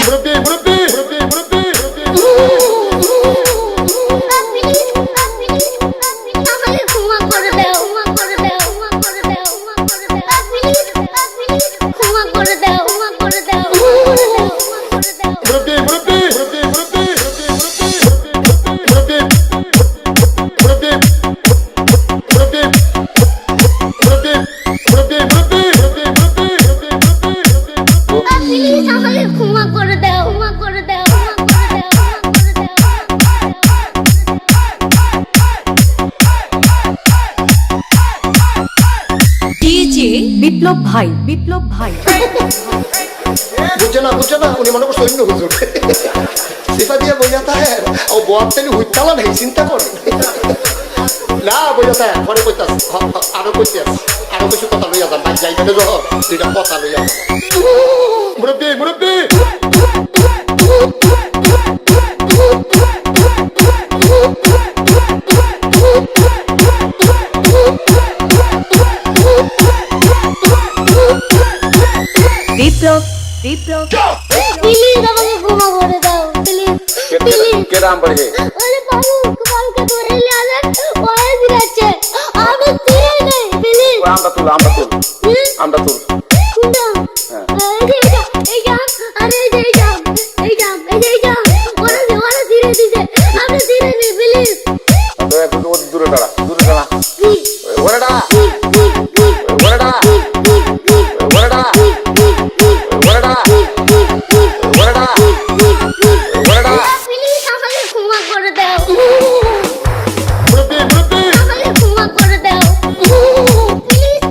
মুরব্বি মুরব্বি মুরব্বি মুরব্বি বিপ্লব ভাই বিপ্লব ভাই বুঝছে না উনি মনে করছে অন্য হুজুর সিফা দিয়ে বইয়া থাকে ও বয়ার তেলি হুইতালা নেই চিন্তা করে না বইয়া থাকে পরে কইতাস আরো কইতাস আরো কিছু কথা লইয়া যান ভাই যাইতে যখন দুইটা কথা লইয়া যান মুরব্বি মুরব্বি বিপ্লব বিপ্লব প্লিজ আমাকে ক্ষমা করে দাও প্লিজ প্লিজ কে নাম পড়ে ওরে বাবু কালকে ধরে নিয়ে আসেন ওরে দিচ্ছে আমি তীরে নেই প্লিজ আমরা তুল আমরা তুল কোনটা এই যা আরে এই যা ওরে তীরে দিছে আমি তীরে নেই প্লিজ দূরে দাঁড়া ওরে দাঁড়া ওরে দাঁড়া ওরে দাঁড়া প্লিজ আমাকে ক্ষমা করে দাও মুরব্বি মুরব্বি আমাকে ক্ষমা করে দাও প্লিজ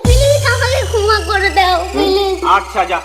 প্লিজ আমাকে ক্ষমা করে দাও প্লিজ আচ্ছা যা